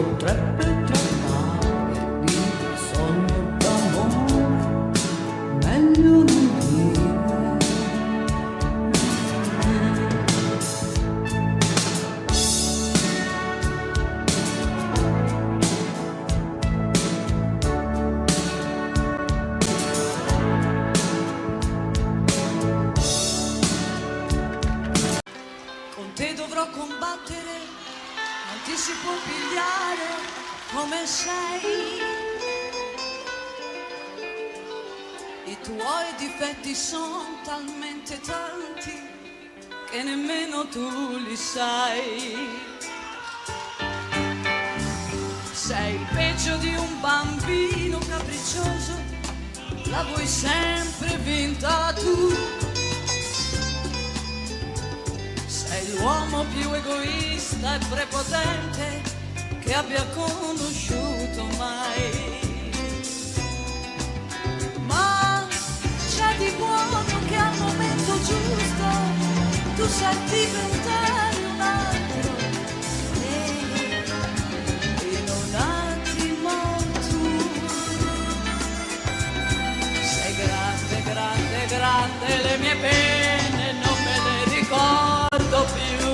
potrebbe trattare di sogno d'amore, meglio non dire. Con te dovrò combattere, non ti si può pigliare come sei. I tuoi difetti sono talmente tanti che nemmeno tu li sai. Sei il peggio di un bambino capriccioso, la vuoi sempre vinta tu. Sei l'uomo più egoista e prepotente che abbia conosciuto mai. Ma c'è di buono che al momento giusto tu sai diventare un altro. E in un attimo tu sei grande, grande, grande, le mie pene non me le ricordo più.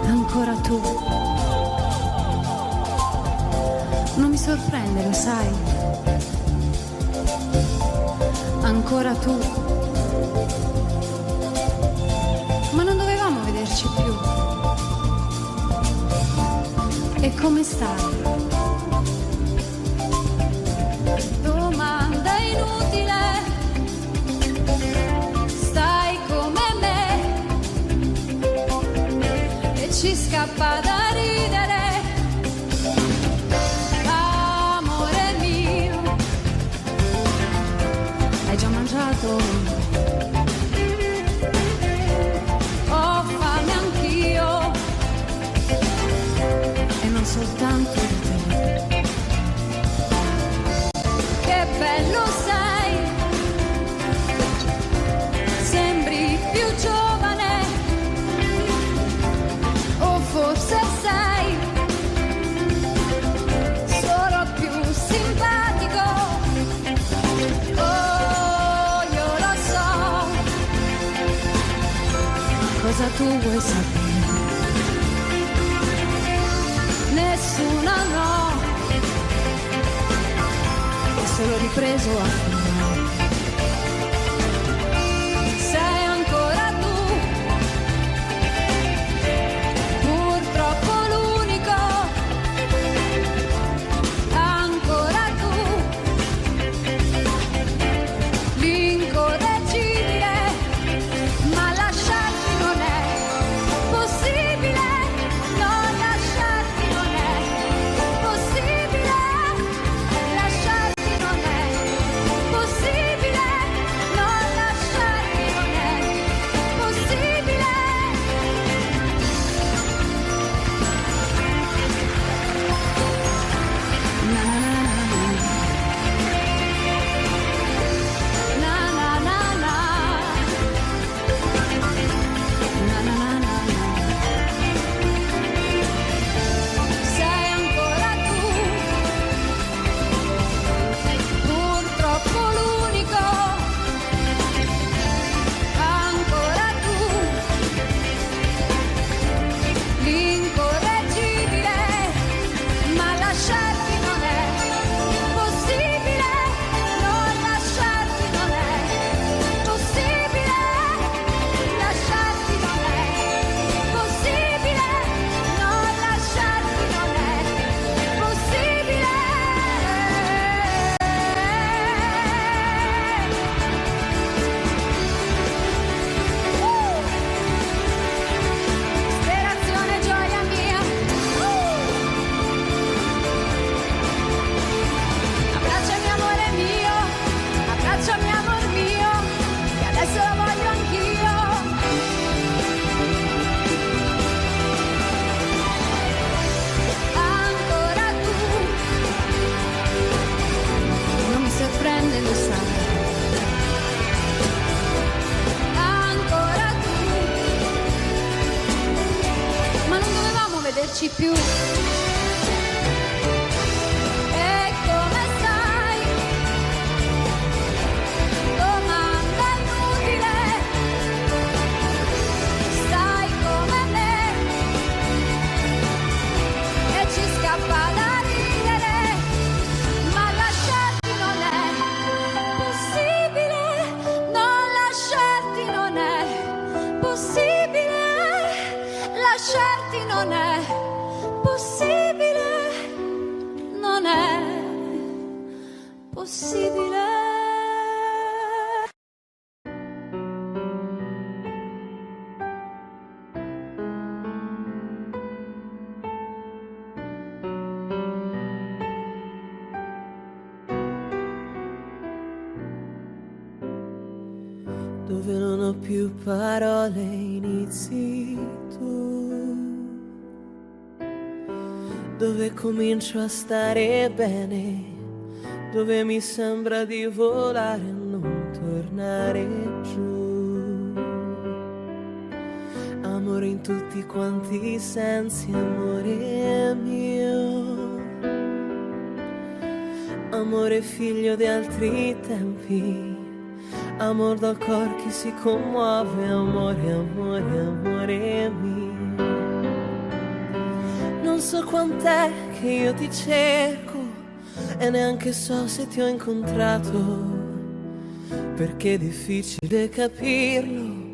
Ancora tu. Non mi sorprende, lo sai. Ancora tu. Ma non dovevamo vederci più. E come stai? Domanda inutile. Stai come me. E ci scappa da ridere. Amore mio, hai già mangiato? Ho fame anch'io. cosa tu vuoi sapere. Nessuna no, è solo ripreso a fumare. Sei ancora tu, purtroppo l'unico, ancora tu, l'incorreggibile, ma lasciarti non è possibile, non lasciarti non è possibile, lasciarti non è possibile, non lasciarti non è possibile. Na na na na na. Na na na na na. Sei ancora tu, purtroppo l'unico, ancora tu, l'incorreggibile, ma lasciarti non è possibile, non lasciarti non è possibile, lasciarti non è possibile, non lasciarti non è possibile. Sperazione, gioia mia. Abbracciami amore mio, abbracciami amor mio, che adesso la voglio anch'io. Ancora tu, non mi sorprende, lo sai. Ancora tu, ma non dovevamo vederci più. E come stai? Domanda inutile. Stai come me e ci scappa da ridere, ma lasciarti non è possibile, non lasciarti non è possibile, lasciarti non è possibile, non è possibile. Dove non ho più parole, inizi tu. Dove comincio a stare bene, dove mi sembra di volare e non tornare giù. Amore in tutti quanti i sensi, amore mio. Amore figlio di altri tempi, amor dal cor che si commuove, amore, amore, amore mio. Non so quant'è che io ti cerco e neanche so se ti ho incontrato, perché è difficile capirlo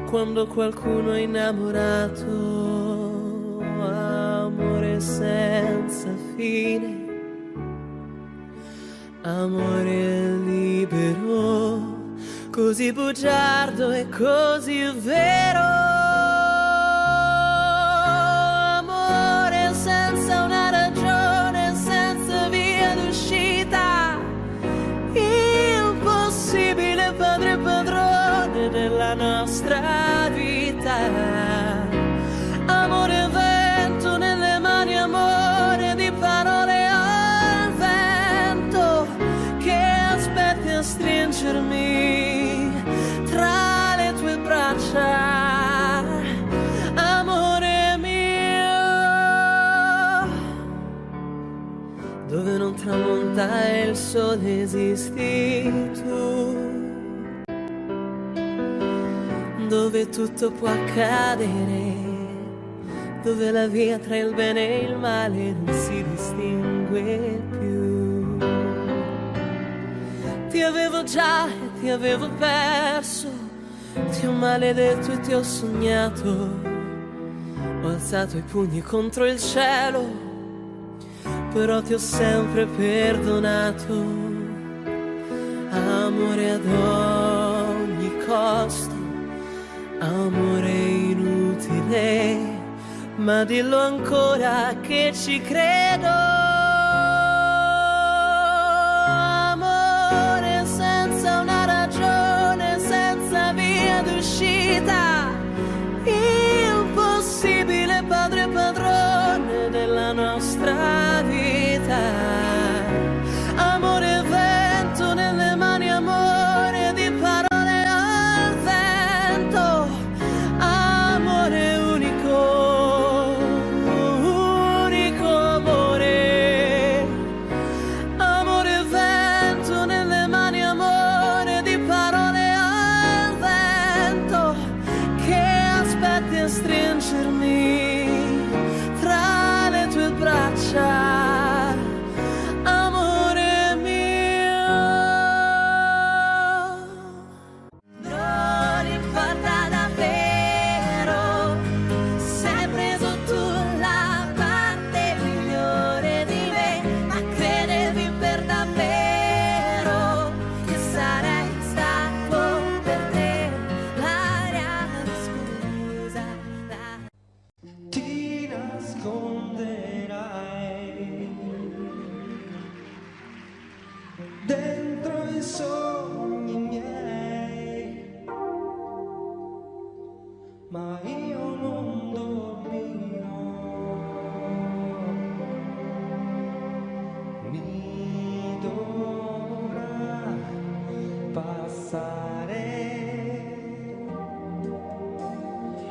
quando qualcuno è innamorato. Amore senza fine, amore libero, così bugiardo e così vero. Amore senza una ragione, senza via d'uscita, impossibile padre e padrone della nostra vita. Amore vento nelle mani, amore di parole al vento, che aspetti a stringermi tra le tue braccia, amore mio. Dove non tramonta il sole esisti tu, dove tutto può accadere, dove la via tra il bene e il male non si distingue più. Ti avevo già e ti avevo perso, ti ho maledetto e ti ho sognato, ho alzato i pugni contro il cielo, però ti ho sempre perdonato. Amore ad ogni costo, amore inutile, ma dillo ancora che ci credo. Amore senza una ragione, senza via d'uscita, il possibile padre e padrone della nostra vita. Amore vento nelle mani, amore di parole al vento, amore unico, unico amore. Amore vento nelle mani, amore di parole al vento, che aspetti a stringermi tra le tue braccia. Dentro i sogni miei, ma io non dormirò. Mi dovrà passare.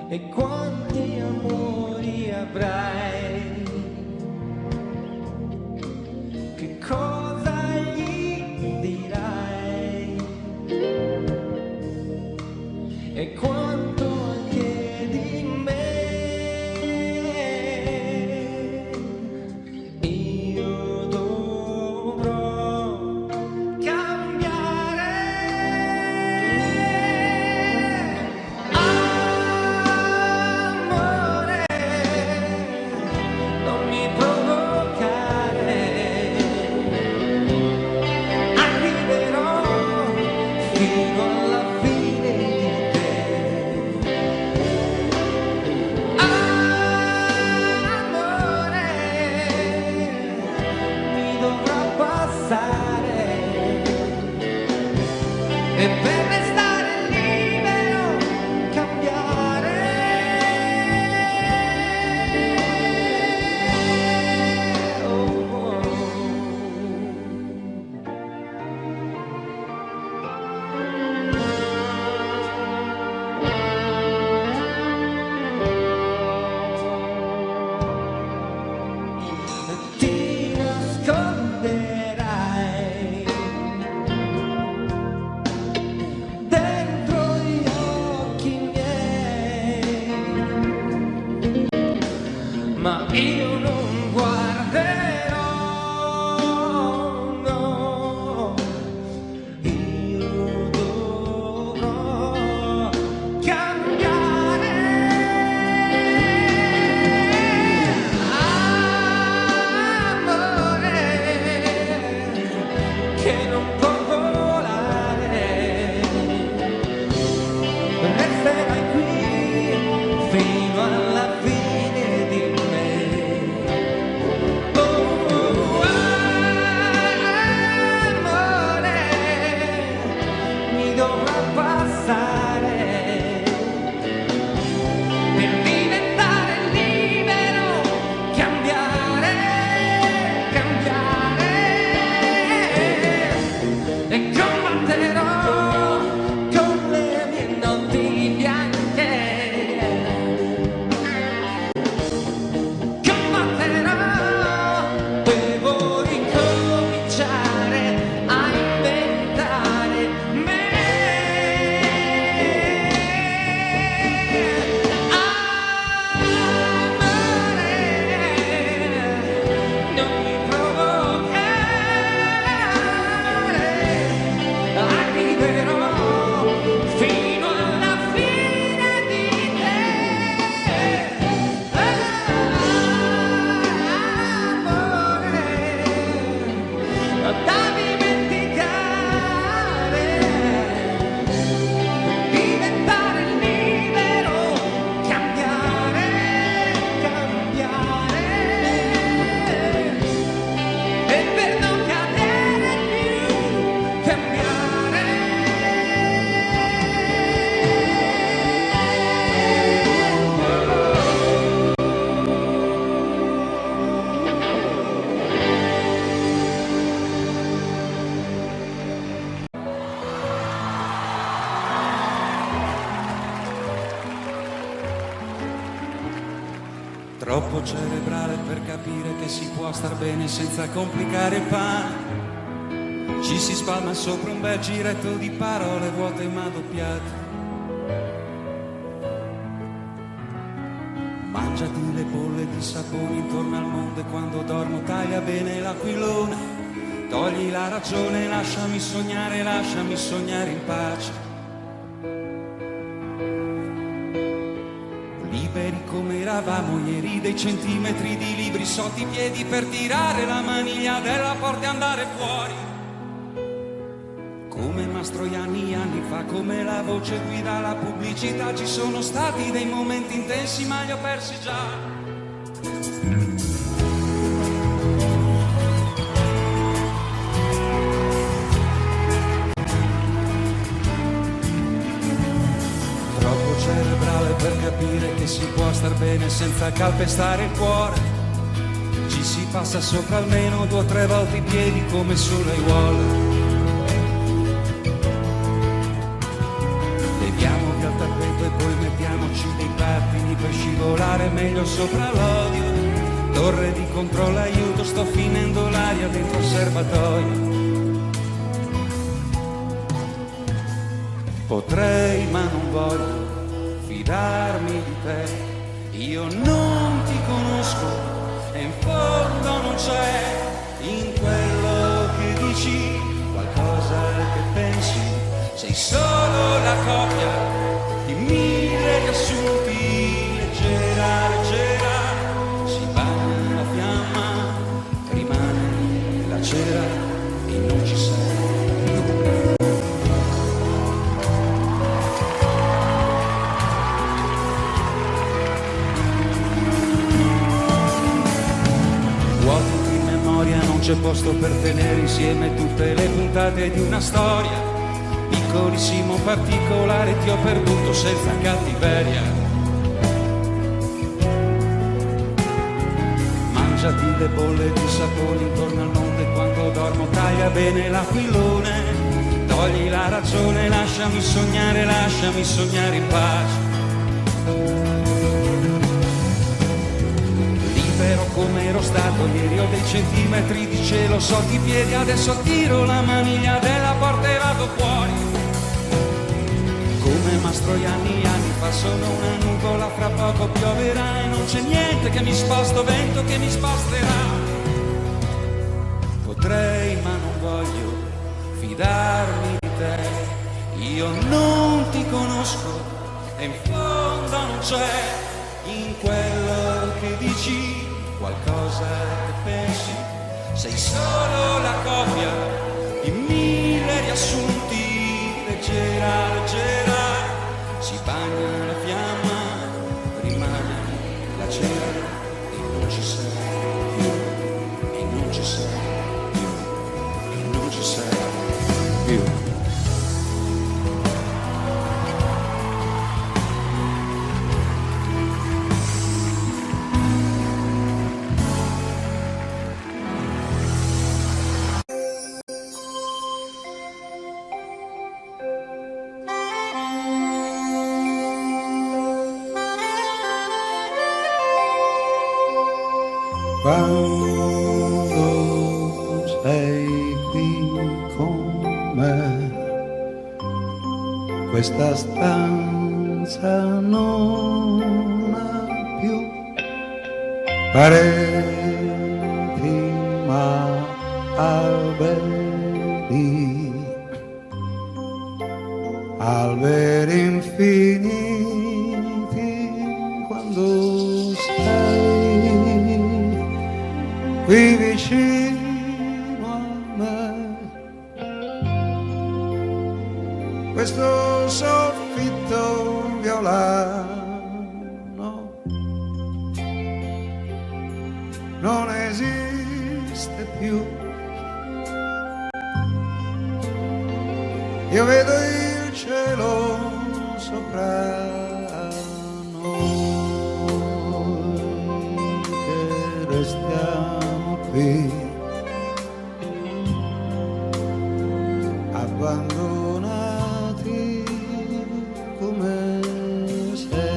E quanti amori avrai? Che cosa gli dirai? E quanto anche di me io dovrò cambiare. Amore, non mi provocare. Troppo cerebrale per capire che si può star bene senza complicare il pane. Ci si spalma sopra un bel giretto di parole vuote ma doppiate. Mangiati le bolle di sapone intorno al mondo e quando dormo taglia bene l'aquilone. Togli la ragione, lasciami sognare in pace. Liberi come eravamo ieri, dei centimetri di libri sotto i piedi per tirare la maniglia della porta e andare fuori. Come Mastroianni anni fa, come la voce guida la pubblicità, ci sono stati dei momenti intensi ma li ho persi già. Cerebrale per capire che si può star bene senza calpestare il cuore. Ci si passa sopra almeno 2 o 3 volte i piedi come sulle aiuole. Leviamo via il tappeto e poi mettiamoci dei pattini per scivolare meglio sopra l'odio. Torre di controllo, aiuto, sto finendo l'aria dentro il serbatoio. Potrei ma non voglio fidarmi di te, io non ti conosco e in fondo non c'è in quello che dici qualcosa che pensi, sei solo la copia di 1000 riassunti, leggera, leggera, si bagna la fiamma, rimane la cera e non ci sei. Non c'è posto per tenere insieme tutte le puntate di una storia. Piccolissimo particolare ti ho perduto senza cattiveria. Mangiati le bolle di sapone intorno al mondo e quando dormo taglia bene l'aquilone. Togli la ragione, lasciami sognare in pace. Libero come ero stato ieri, ho dei centimetri di cielo sotto i piedi, adesso tiro la maniglia della porta e vado fuori. Come Mastroianni anni fa, sono una nuvola, fra poco pioverà e non c'è niente che mi sposto, vento che mi sposterà. Potrei ma non voglio fidarmi di te, io non ti conosco e in fondo non c'è in quello che dici qualcosa che pensi, sei solo la copia di 1000 riassunti, leggera, leggera, si bagna la fiamma, rimane la cera e non ci sei più, e non ci sei più, e non ci sei più. Quando sei qui con me, questa stanza non ha più pareti ma alberi, alberi infiniti quando sei qui vicino a me. Questo soffitto violano non esiste più. Io vedo il cielo sopra noi che restiamo qui abbandonati come se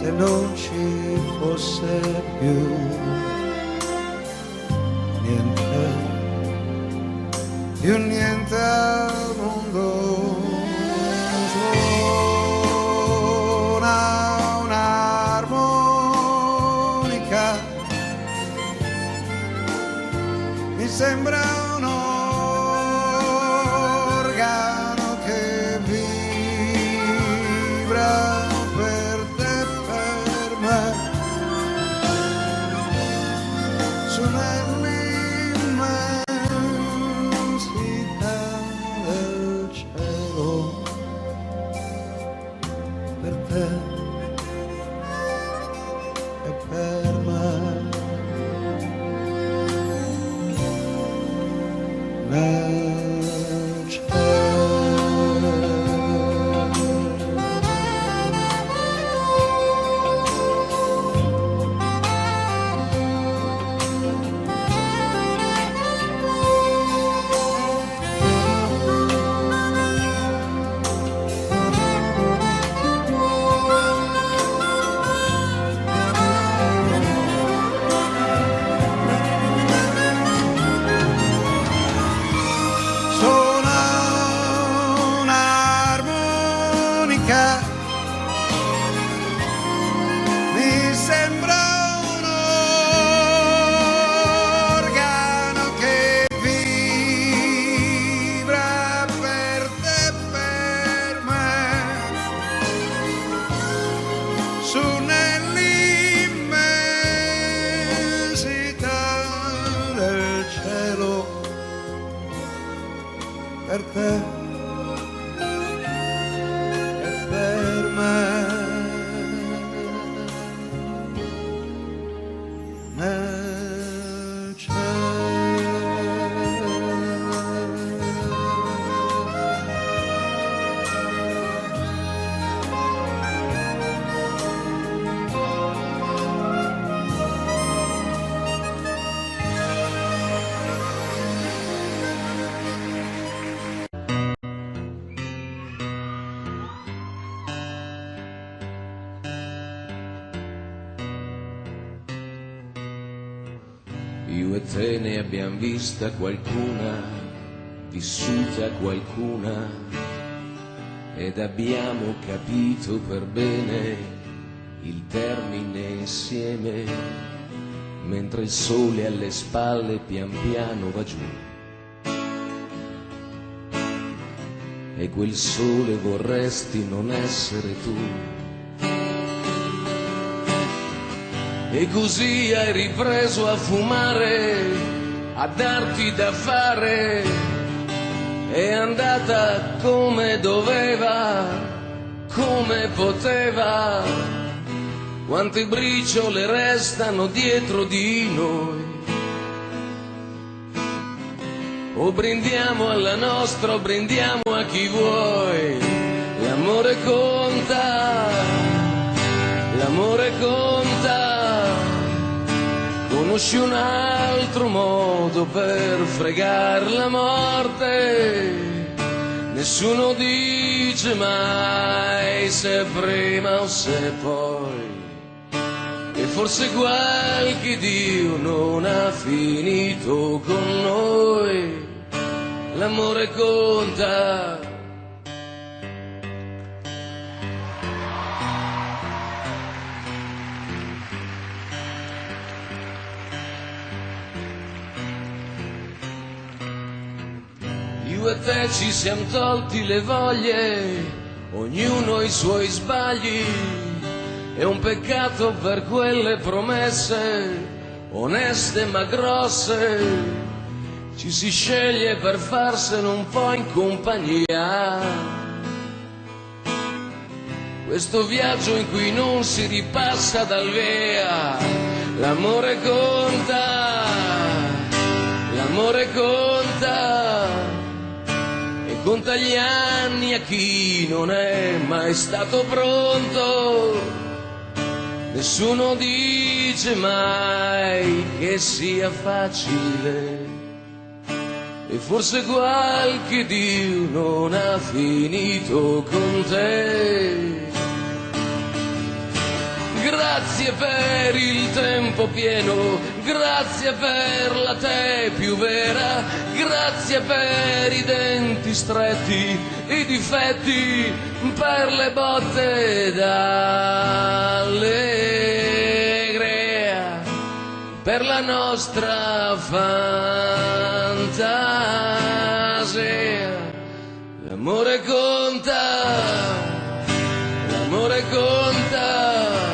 se non ci fosse più niente, più niente al mondo. Suona un'armonica, mi sembra un organo che vibra per te e per me, su nell'immensità del cielo, per te e per me. Nel cielo. Suona un'armonica, mi sembra un organo che vibra per te e per me, su nell'immensità del cielo, per te e per me. Nel Io e te ne abbiamo vista qualcuna, vissuta qualcuna, ed abbiamo capito per bene il termine insieme, mentre il sole alle spalle pian piano va giù. E quel sole vorresti non essere tu. E così hai ripreso a fumare, a darti da fare, è andata come doveva, come poteva. Quante briciole restano dietro di noi. O brindiamo alla nostra o brindiamo a chi vuoi. L'amore conta, l'amore conta. Conosci un altro modo per fregar la morte? Nessuno dice mai se prima o se poi. E forse qualche Dio non ha finito con noi. L'amore conta. Io e te ci siamo tolti le voglie, ognuno i suoi sbagli. È un peccato per quelle promesse, oneste ma grosse. Ci si sceglie per farsene un po' in compagnia. Questo viaggio in cui non si ripassa dal via. L'amore conta, l'amore conta. E conta gli anni a chi non è mai stato pronto. Nessuno dice mai che sia facile. E forse qualche Dio non ha finito con te. Grazie per il tempo pieno, grazie per la te più vera, grazie per i denti stretti, i difetti, per le botte d'allegria, per la nostra fantasia. L'amore conta, l'amore conta,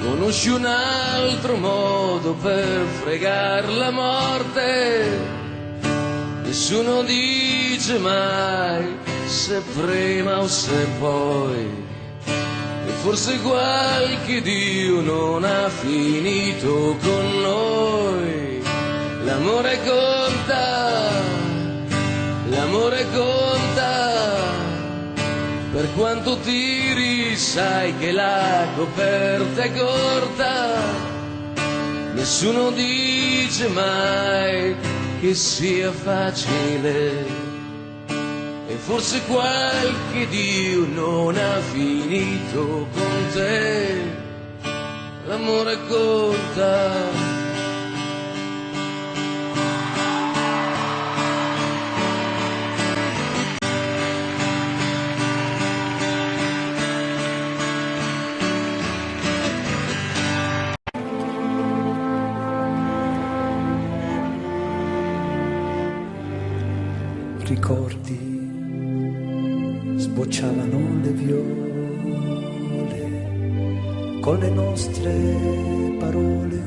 conosci un altro modo per fregar la morte? Nessuno dice mai se prima o se poi, e forse qualche Dio non ha finito con noi. L'amore conta, l'amore conta, per quanto tiri sai che la coperta è corta. Nessuno dice mai che sia facile, e forse qualche Dio non ha finito con te. L'amore conta. Ricordi, sbocciavano le viole con le nostre parole.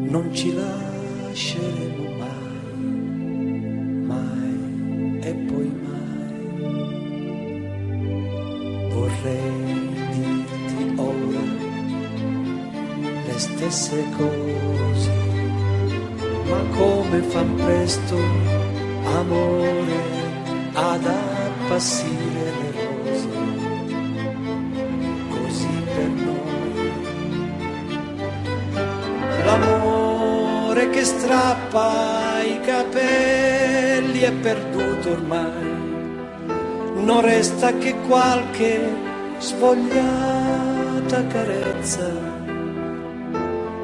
Non ci lasceremo mai, mai e poi mai. Vorrei dirti ora le stesse cose, ma come fan presto, amore, ad appassire le rose, così per noi. L'amore che strappa i capelli è perduto ormai, non resta che qualche svogliata carezza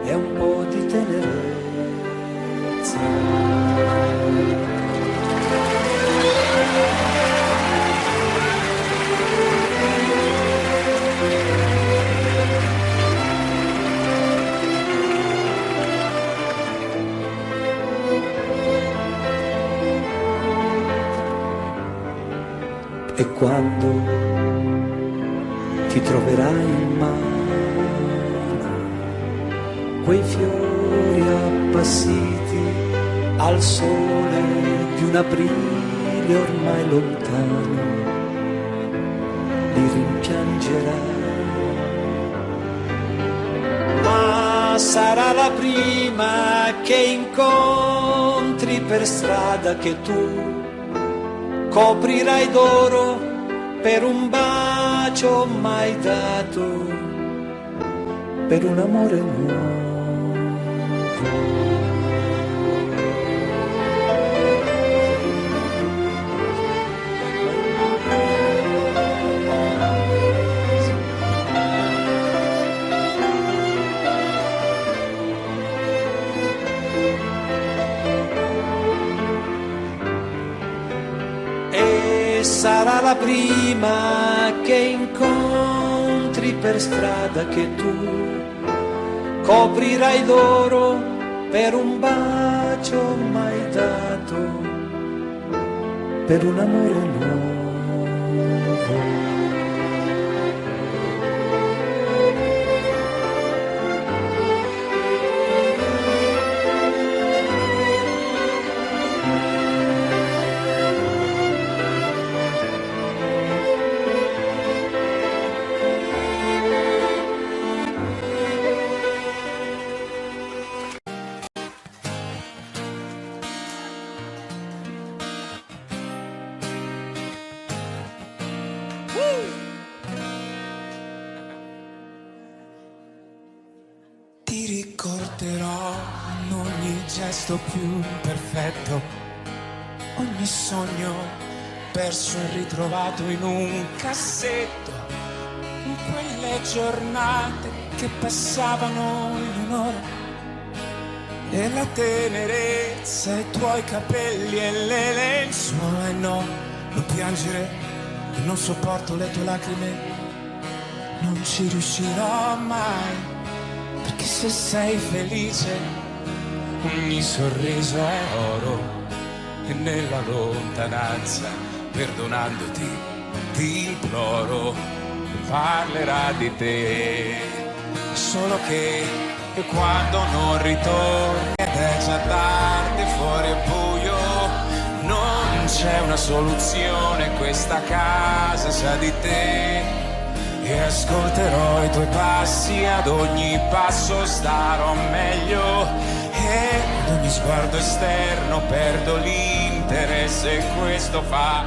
e un po' di tenerezza. E quando ti troverai in mano quei fiori appassiti al sole di un aprile ormai lontano, li rimpiangerai, ma sarà la prima che incontri per strada che tu coprirai d'oro per un bacio mai dato, per un amore nuovo. Sarà la prima che incontri per strada che tu coprirai d'oro per un bacio mai dato, per un amore nuovo. Ti ricorderò in ogni gesto più perfetto, ogni sogno perso e ritrovato in un cassetto, un quelle giornate che passavano in un'ora, e la tenerezza, i tuoi capelli e le lenzuola. E no, non piangere, non sopporto le tue lacrime, non ci riuscirò mai, perché se sei felice ogni sorriso è oro, e nella lontananza, perdonandoti, ti imploro, parlerà di te. Solo che quando non ritorni ed è già tardi, fuori è buio, non c'è una soluzione, questa casa sa di te. E ascolterò i tuoi passi, ad ogni passo starò meglio, e ad ogni sguardo esterno perdo l'interesse, e questo fa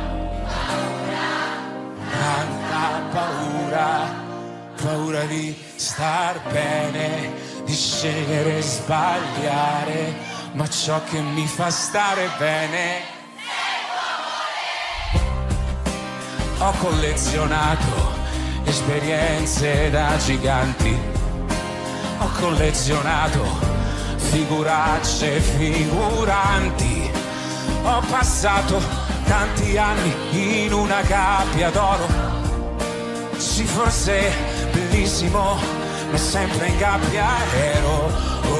tanta paura, paura di star bene, di scegliere e sbagliare, ma ciò che mi fa stare bene. Ho collezionato esperienze da giganti, ho collezionato figuracce figuranti, ho passato tanti anni in una gabbia d'oro, sì forse bellissimo, ma sempre in gabbia ero.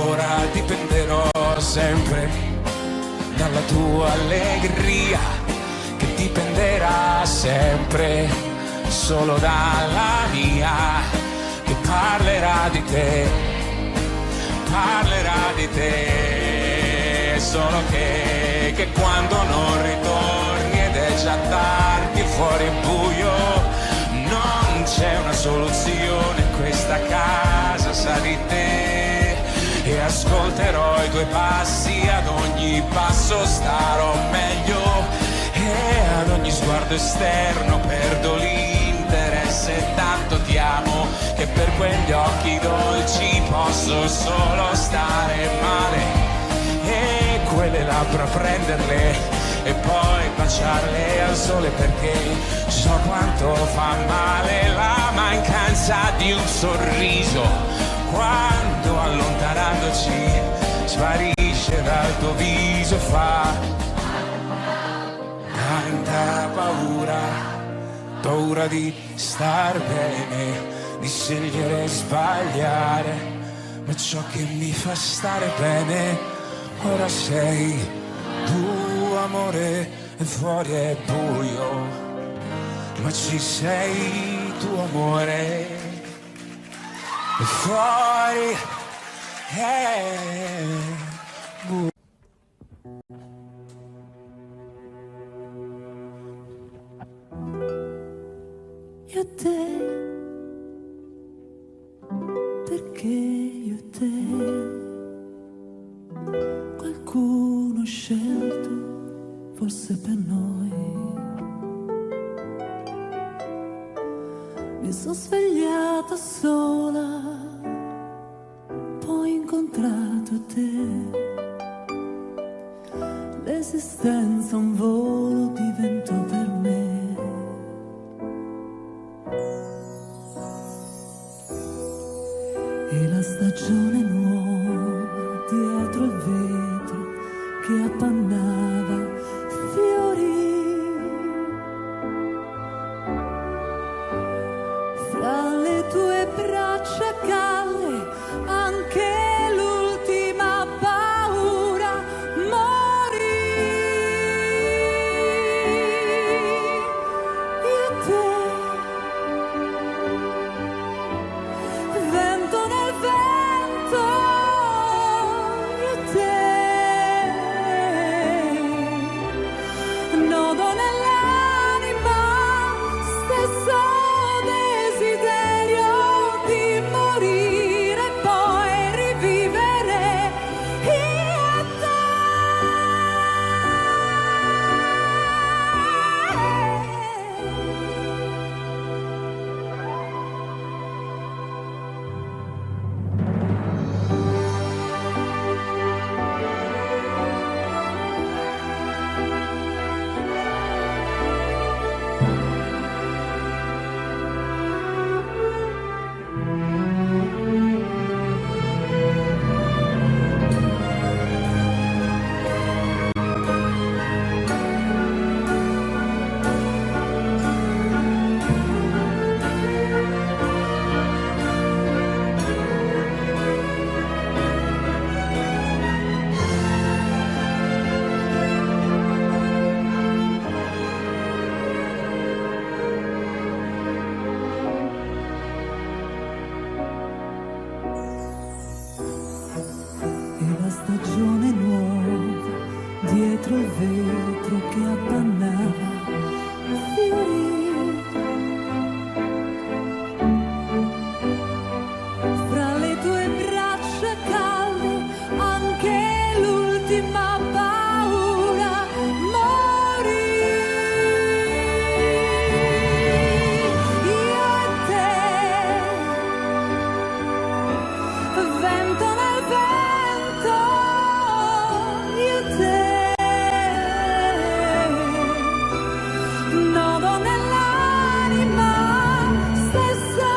Ora dipenderò sempre dalla tua allegria, che dipenderà sempre solo dalla mia, che parlerà di te, parlerà di te. Solo che quando non ritorni ed è già tardi e fuori è buio, non c'è una soluzione, questa casa sa di te. E ascolterò i tuoi passi, ad ogni passo starò meglio, e ad ogni sguardo esterno perdo l'interesse. Tanto ti amo che per quegli occhi dolci posso solo stare male, e quelle labbra prenderle e poi baciarle al sole, perché so quanto fa male la mancanza di un sorriso, quando allontanandoci sparisce dal tuo viso. Fa tanta paura, paura di star bene, di scegliere e sbagliare, ma ciò che mi fa stare bene ora sei tu, amore, e fuori è buio, ma ci sei tu, amore, e fuori è buio. Io e te, perché io e te, qualcuno ha scelto, forse per noi. Mi sono svegliata sola, poi ho incontrato te. L'esistenza un volo diventò per me. E la stagione nuova dietro il vetro che appannava fiori. Fra le tue braccia calle anche l'ultima paura morì. Io e te, vento nel vento, io e te, nodo nell'anima, stesso desiderio di morire. stagione nuova, dietro il vetro che appannava fiori. Fra le tue braccia calde, anche l'ultima paura morì. Io e te, vento nel vento, io e te, nodo nell'anima, stesso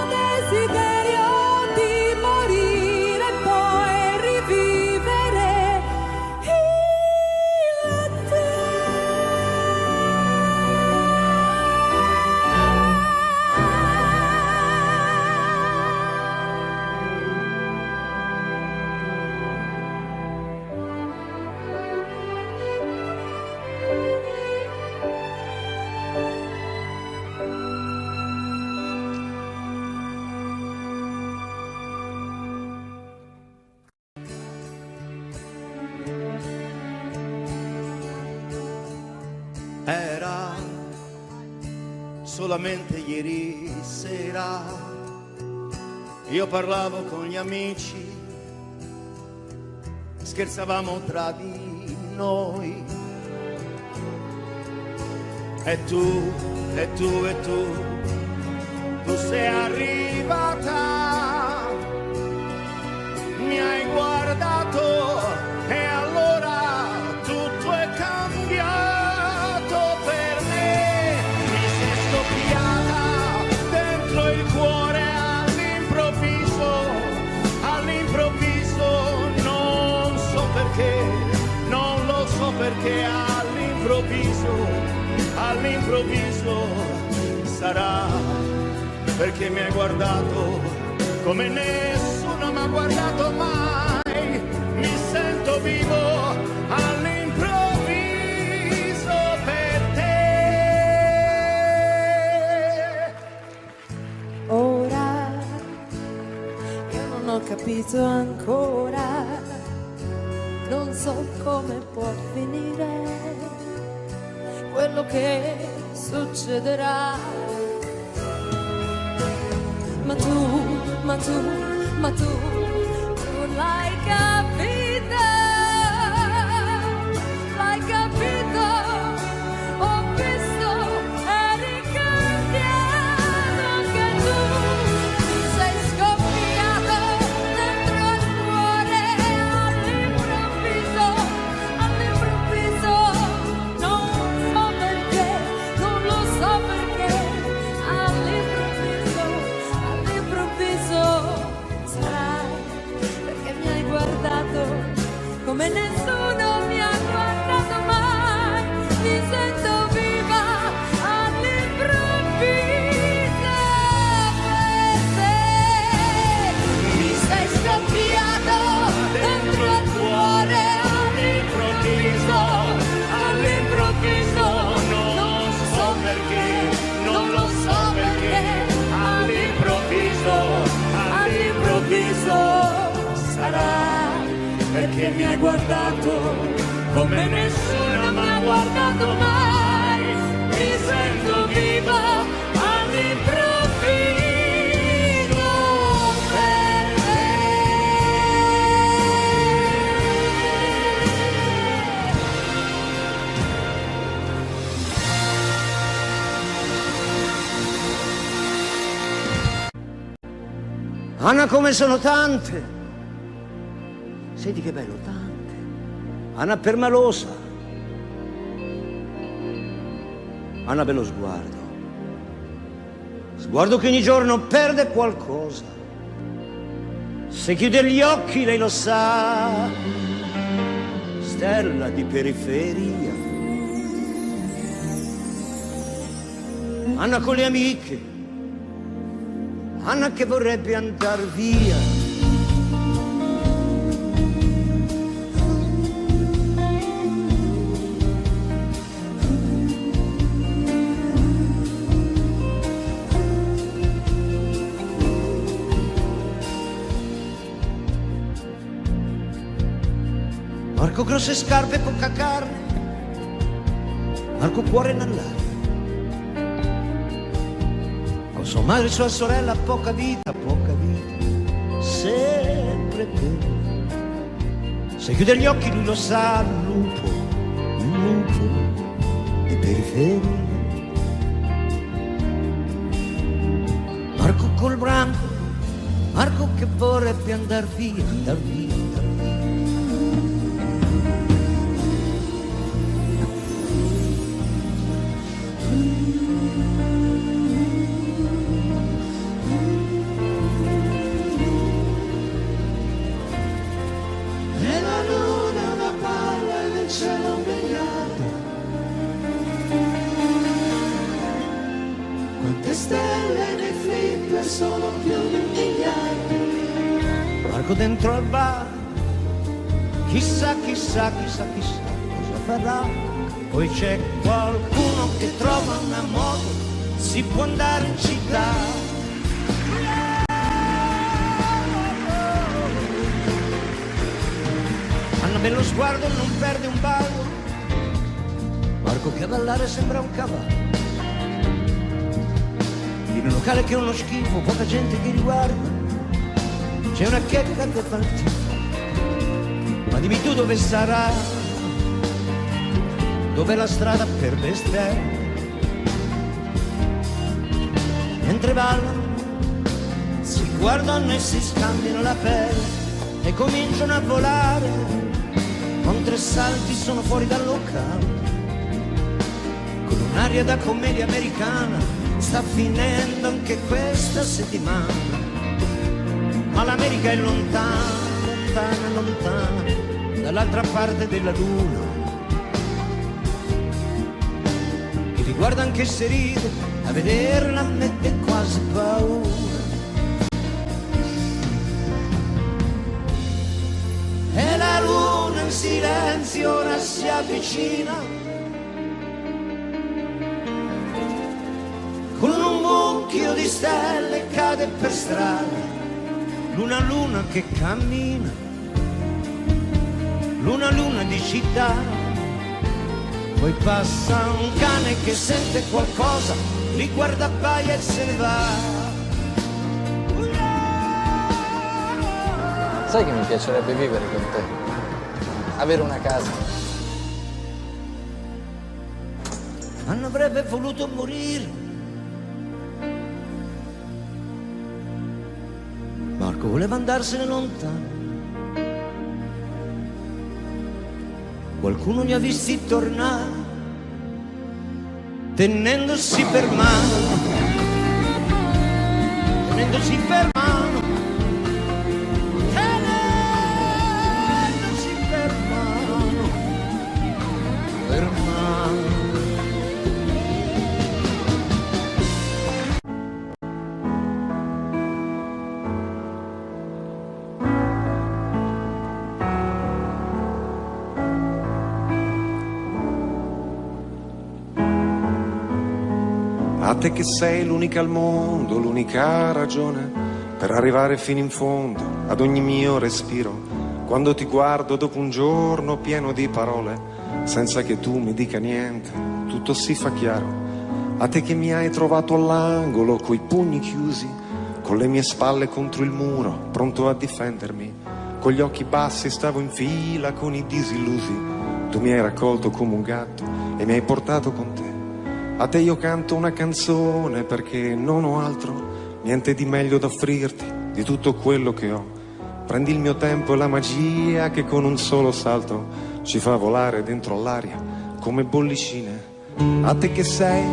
desiderio di morire e poi rivivere. Io e te. Era solamente ieri sera, io parlavo con gli amici, scherzavamo tra di noi. E tu, e tu, e tu sei arrivata, mi hai guardato e allora tutto è cambiato per me. Mi sei scoppiata dentro il cuore all'improvviso, non so perché, non lo so perché all'improvviso sarà perché mi hai guardato come nessuno mi ha guardato mai. Mi sento vivo all'improvviso per te. Ora io non ho capito ancora, non so come può finire quello che succederà. Ma tu l'hai capito, ho visto, eri cambiato anche tu, ti sei scoppiato dentro il cuore all'improvviso, non so perché, non lo so perché, all'improvviso sarà perché mi hai guardato come nessuno mi ha guardato mai. Mi sento viva all'improvviso per te. Mi sei scoppiato dentro il cuore all'improvviso, non so perché, non lo so perché, all'improvviso sarà perché mi hai guardato come nessuno mi ha guardato mai. Mi sento viva all'improvviso per te. Anna, come sono tante, senti che bello, tante. Anna permalosa, Anna bello sguardo che ogni giorno perde qualcosa. Se chiude gli occhi lei lo sa, stella di periferia. Anna con le amiche, Anna che vorrebbe andar via. Marco grosse scarpe e poca carne, Marco cuore nell'aria. Con sua madre e sua sorella poca vita, sempre bella. Se chiude gli occhi lui lo sa, un lupo di periferia. Marco col branco, Marco che vorrebbe andar via, andar via. Marco dentro al bar, chissà cosa farà. Poi c'è qualcuno che trova una moto, si può andare in città. Hanno bello sguardo, non perde un ballo. Marco che a ballare sembra un cavallo. In un locale che è uno schifo, poca gente che riguarda. C'è una checca che fa il tifo. Ma dimmi tu dove sarà, dove la strada per le stelle. Mentre ballano, si guardano e si scambiano la pelle e cominciano a volare. Con 3 salti sono fuori dal locale, con un'aria da commedia americana. Sta finendo anche questa settimana, ma l'America è lontana, lontana, dall'altra parte della luna. Chi ti guarda anche se ride, a vederla mette quasi paura. E la luna in silenzio ora si avvicina, con un mucchio di stelle cade per strada. Luna che cammina, luna di città. Poi passa un cane che sente qualcosa, li guarda, abbaia e se ne va. Sai che mi piacerebbe vivere con te? Avere una casa. Non avrebbe voluto morire. Marco voleva andarsene lontano. Qualcuno li ha visti tornare, tenendosi per mano, tenendosi per mano, tenendosi per mano, per mano. A te che sei l'unica al mondo, l'unica ragione per arrivare fino in fondo ad ogni mio respiro. Quando ti guardo dopo un giorno pieno di parole, senza che tu mi dica niente, tutto si fa chiaro. A te che mi hai trovato all'angolo coi pugni chiusi, con le mie spalle contro il muro, pronto a difendermi. Con gli occhi bassi stavo in fila con i disillusi. Tu mi hai raccolto come un gatto e mi hai portato con te. A te io canto una canzone perché non ho altro, niente di meglio da offrirti di tutto quello che ho. Prendi il mio tempo e la magia che con un solo salto ci fa volare dentro l'aria come bollicine. A te che sei,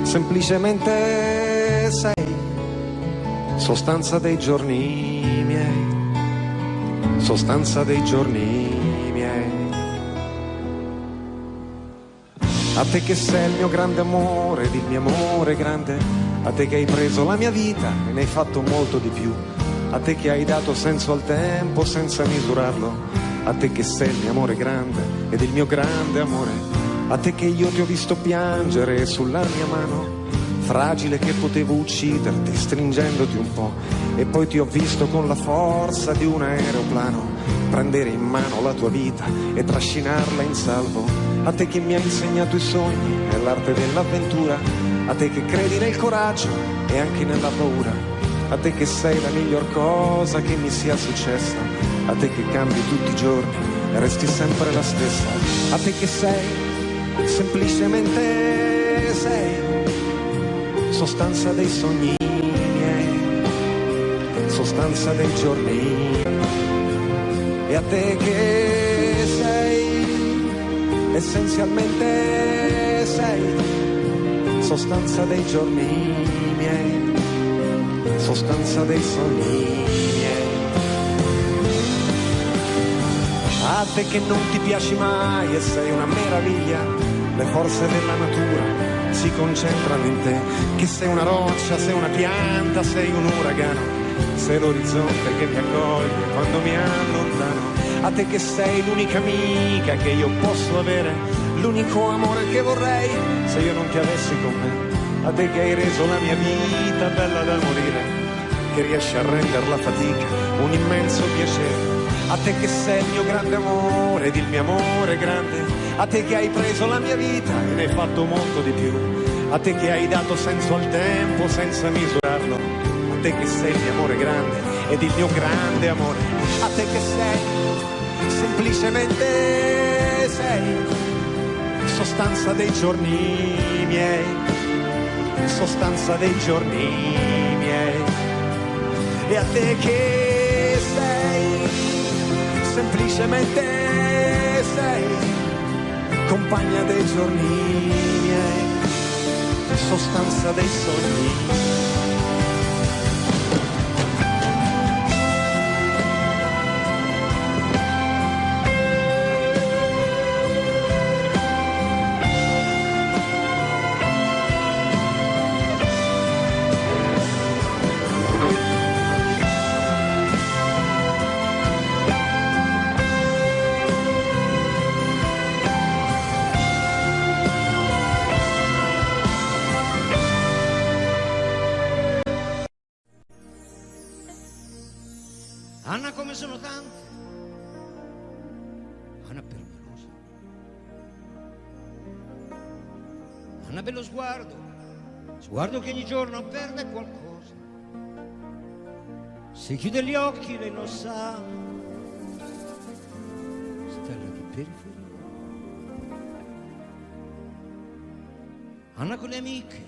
semplicemente sei, sostanza dei giorni miei, sostanza dei giorni miei. A te che sei il mio grande amore ed il mio amore grande, a te che hai preso la mia vita e ne hai fatto molto di più, a te che hai dato senso al tempo senza misurarlo, a te che sei il mio amore grande ed il mio grande amore, a te che io ti ho visto piangere sulla mia mano, fragile che potevo ucciderti stringendoti un po', e poi ti ho visto con la forza di un aeroplano. prendere in mano la tua vita e trascinarla in salvo. A te che mi hai insegnato i sogni e l'arte dell'avventura, a te che credi nel coraggio e anche nella paura, a te che sei la miglior cosa che mi sia successa, a te che cambi tutti i giorni e resti sempre la stessa, a te che sei, semplicemente sei, sostanza dei sogni miei, sostanza dei giorni miei. E a te che sei, essenzialmente sei, sostanza dei giorni miei, sostanza dei sogni miei. A te che non ti piaci mai e sei una meraviglia, le forze della natura si concentrano in te, che sei una roccia, sei una pianta, sei un uragano, sei l'orizzonte che mi accoglie quando mi allontano. A te che sei l'unica amica che io posso avere, l'unico amore che vorrei se io non ti avessi con me. A te che hai reso la mia vita bella da morire, che riesci a rendere la fatica un immenso piacere. A te che sei il mio grande amore ed il mio amore grande, a te che hai preso la mia vita e ne hai fatto molto di più, a te che hai dato senso al tempo senza misurarlo, a te che sei il mio amore grande ed il mio grande amore, a te che sei, semplicemente sei, sostanza dei giorni miei, sostanza dei giorni miei. E a te che sei, semplicemente sei, compagna dei giorni miei, sostanza dei sogni. Anna come sono tante, Anna permalosa, Anna bello sguardo, sguardo che ogni giorno perde qualcosa, se chiude gli occhi lei lo sa, stella di periferia. Anna con le amiche,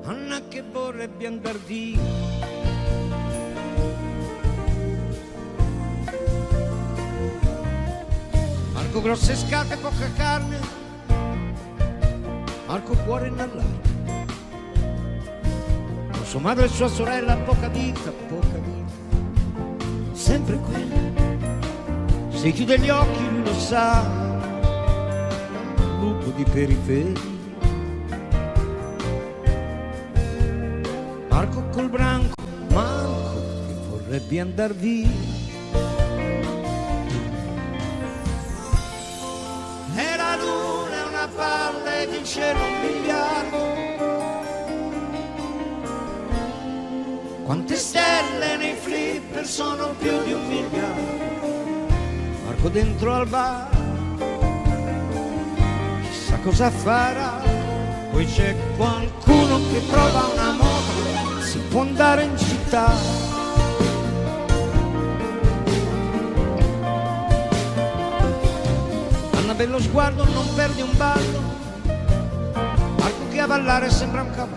Anna che vorrebbe andar via, Marco grosse scarpe, poca carne, Marco cuore innallato, con sua madre e sua sorella, poca vita, sempre quella, se chiude gli occhi lui lo sa, lupo di periferia. Marco col branco, Marco che vorrebbe andar via, palle di cielo un miliardo, quante stelle nei flipper sono più di 1 miliardo. Marco dentro al bar, chissà cosa farà, poi c'è qualcuno che trova una moto, si può andare in città. Bello sguardo, non perdi un ballo, Marco che a ballare sembra un cavallo,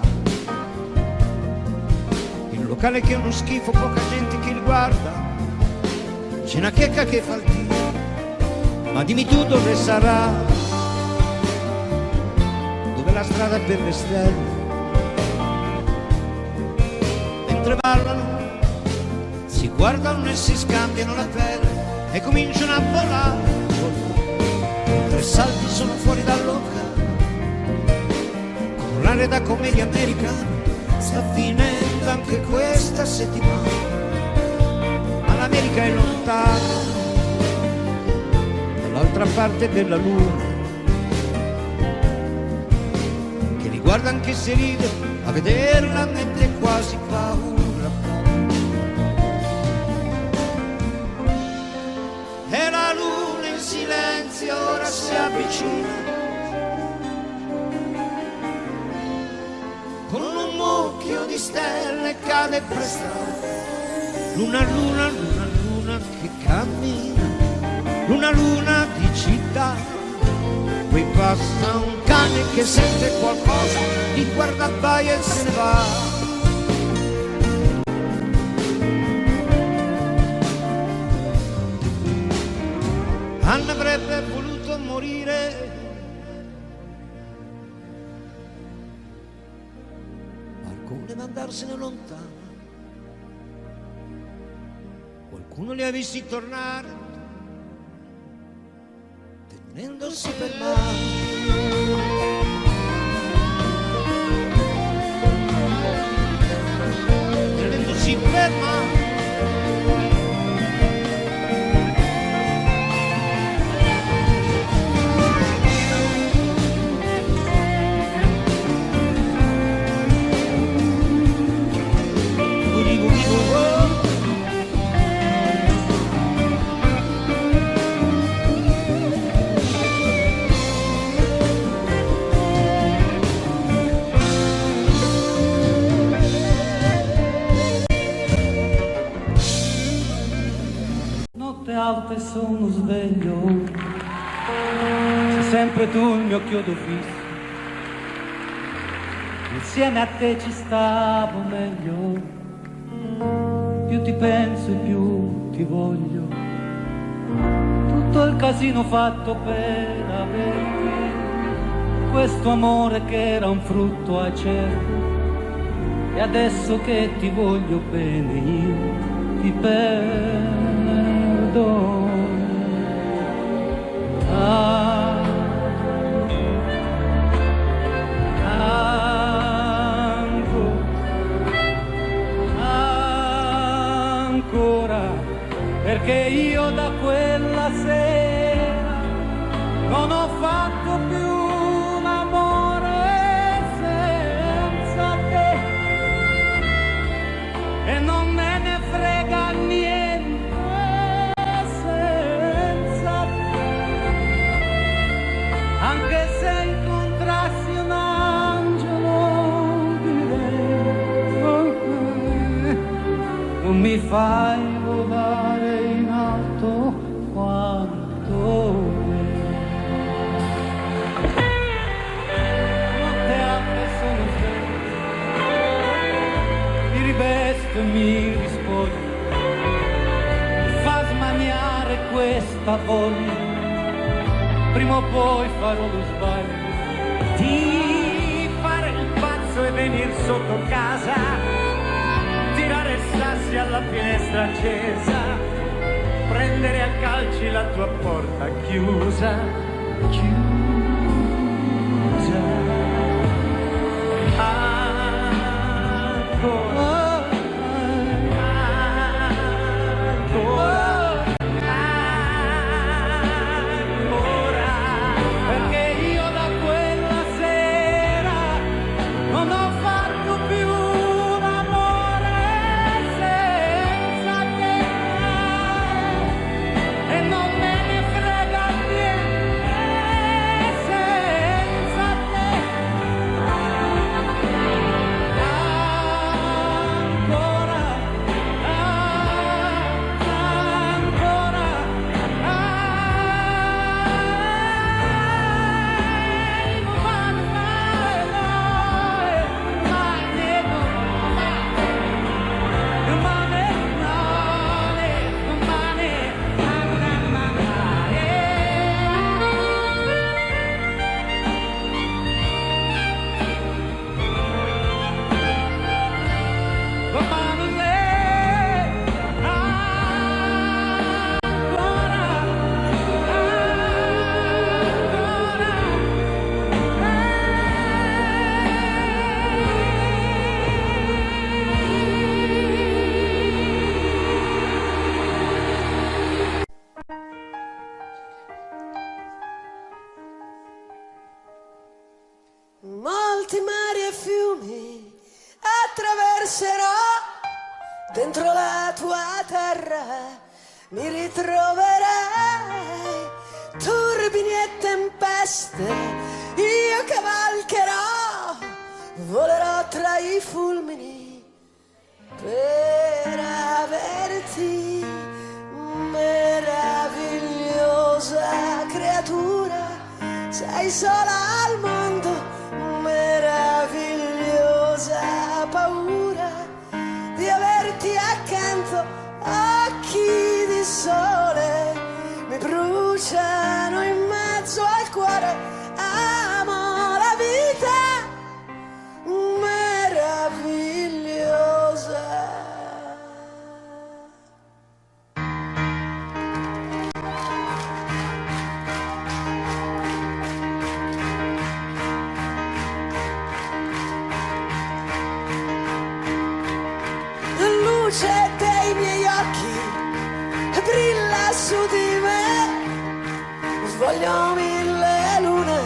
il locale che è uno schifo, poca gente che li guarda, c'è una checca che fa il tiro, ma dimmi tu dove sarà, dove la strada è per le stelle, mentre ballano, si guardano e si scambiano la pelle e cominciano a volare. 3 salti sono fuori dal locale, con l'aria da commedia americana, sta finendo anche questa settimana, ma l'America è lontana, dall'altra parte della luna, che li guarda anche se ride, a vederla mette quasi paura. mezzi ora si avvicina con un mucchio di stelle cade prestare. Luna, luna, luna, luna che cammina, luna, luna di città. Qui passa un cane che sente qualcosa, li guarda, abbaia e se ne va. Anna avrebbe voluto morire, qualcuno deve andarsene lontano, qualcuno li ha visti tornare tenendosi per mano. Tenendosi per mano. Notte alta e sono sveglio, sei sempre tu il mio chiodo fisso, insieme a te ci stavo meglio, più ti penso e più ti voglio, tutto il casino fatto per averti, questo amore che era un frutto acerbo, e adesso che ti voglio bene io ti perdo. Ancora, perché io da quella sera non ho fatto più un amore senza te e non me ne frega niente. Anche se incontrassi un angelo direi non mi fai volare in alto quanto me. Notte alta sono sveglio, mi rivesto e mi rispoglio, mi fa smaniare questa voglia. Prima o poi farò lo sbaglio di fare il pazzo e venir sotto casa, tirare sassi alla finestra accesa, prendere a calci la tua porta chiusa, chiusa. Ancora, ancora. Molti mari e fiumi attraverserò, dentro la tua terra mi ritroverai, turbini e tempeste, io cavalcherò, volerò tra i fulmini per averti, meravigliosa creatura, sei sola al mondo, meravigliosa paura di averti accanto, occhi di sole mi bruciano in mezzo al cuore, amo la vita meravigliosa. La luce dei miei occhi brilla su di me, voglio 1000 lune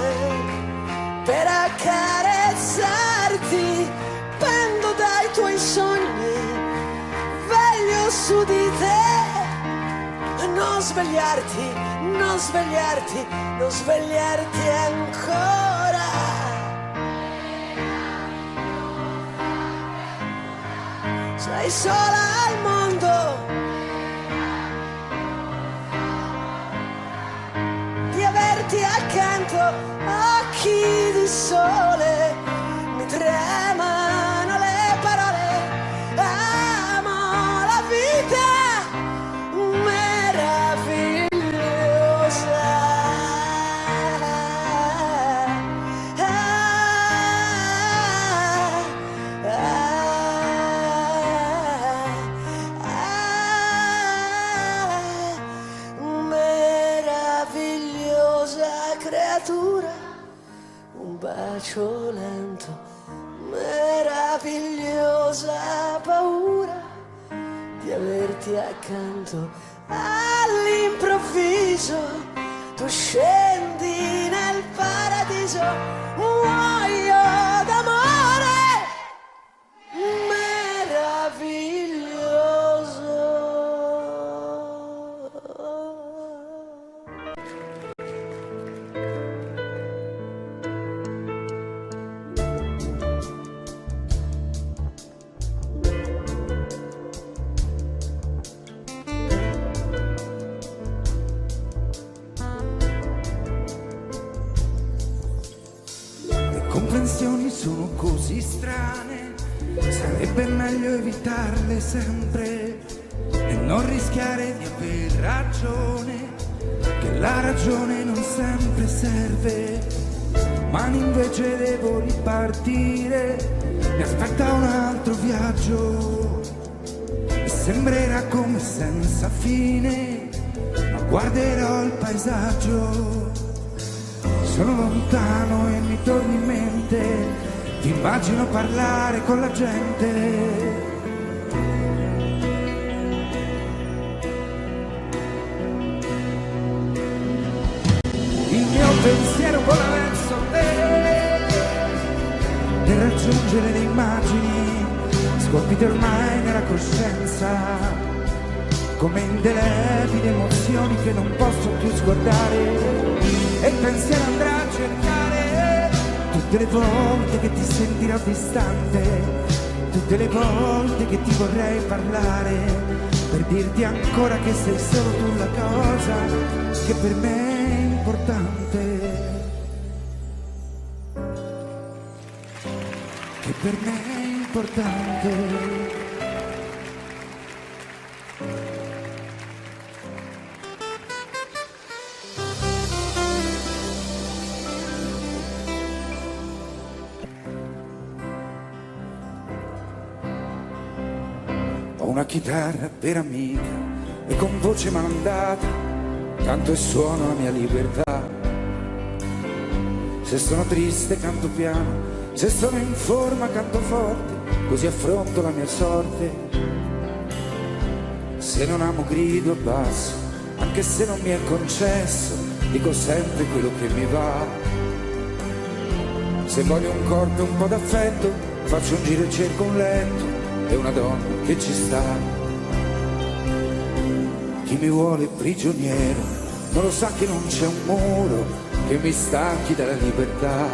per accarezzarti, pendo dai tuoi sogni, veglio su di te, non svegliarti, non svegliarti, non svegliarti ancora. Sei sola al mondo, di averti accanto, occhi di sole, mi tremano le parole, amo la vita meravigliosa. Meravigliosa creatura, un bacio lento, meravigliosa paura di averti accanto, all'improvviso tu scendi nel paradiso, muoio d'amore meraviglioso. Comprensioni sono così strane, sarebbe meglio evitarle sempre e non rischiare di aver ragione, che la ragione non sempre serve. Ma invece devo ripartire, mi aspetta un altro viaggio e sembrerà come senza fine, ma guarderò il paesaggio. Sono lontano e mi torni in mente, ti immagino parlare con la gente. Il mio pensiero vola verso te, per raggiungere le immagini scolpite ormai nella coscienza, come indelebili emozioni che non posso più scordare. E il pensiero andrà a cercare tutte le volte che ti sentirò distante, tutte le volte che ti vorrei parlare, per dirti ancora che sei solo tu la cosa che per me è importante, che per me è importante. Ho una chitarra per amica e con voce malandata canto e suono la mia libertà. Se sono triste canto piano, se sono in forma canto forte, così affronto la mia sorte. Se non amo grido basso, anche se non mi è concesso, dico sempre quello che mi va. Se voglio un corpo e un po' d'affetto, faccio un giro e cerco un letto e una donna che ci sta. Chi mi vuole prigioniero non lo sa che non c'è un muro che mi stacchi dalla libertà.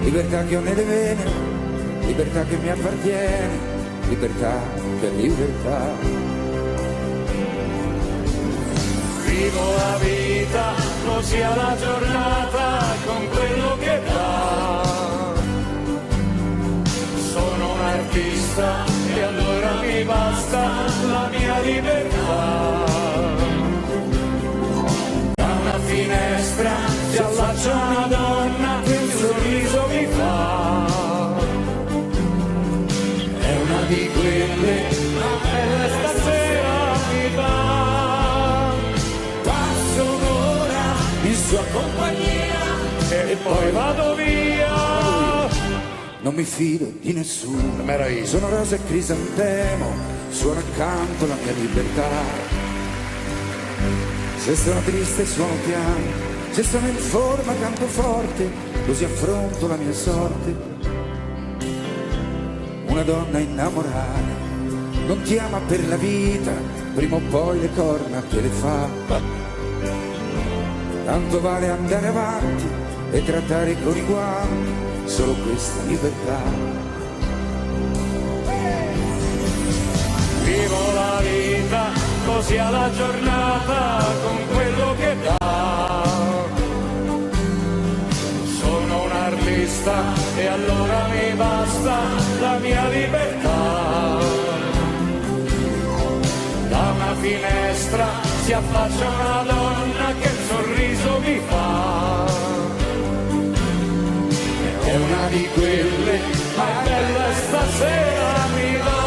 Libertà che ho nelle vene, libertà che mi appartiene, libertà che è libertà. Vivo la vita così alla giornata con quello che dà. Sono un artista e allora mi basta la mia libertà. Da una finestra si allaccia una donna che un sorriso mi fa. È una di quelle, ma bella stasera mi va. Passo un'ora in sua compagnia e poi vado via. Non mi fido di nessuno, sono rosa e crisantemo, suono accanto la mia libertà. Se sono triste suono piano, se sono in forma canto forte, così affronto la mia sorte. Una donna innamorata non ti ama per la vita, prima o poi le corna te le fa. Tanto vale andare avanti e trattare con i guanti solo questa libertà. Vivo la vita così alla giornata con quello che dà. Sono un artista e allora mi basta la mia libertà. Da una finestra si affaccia una donna che il sorriso mi fa. È una di quelle, ma è bella e stasera mi va.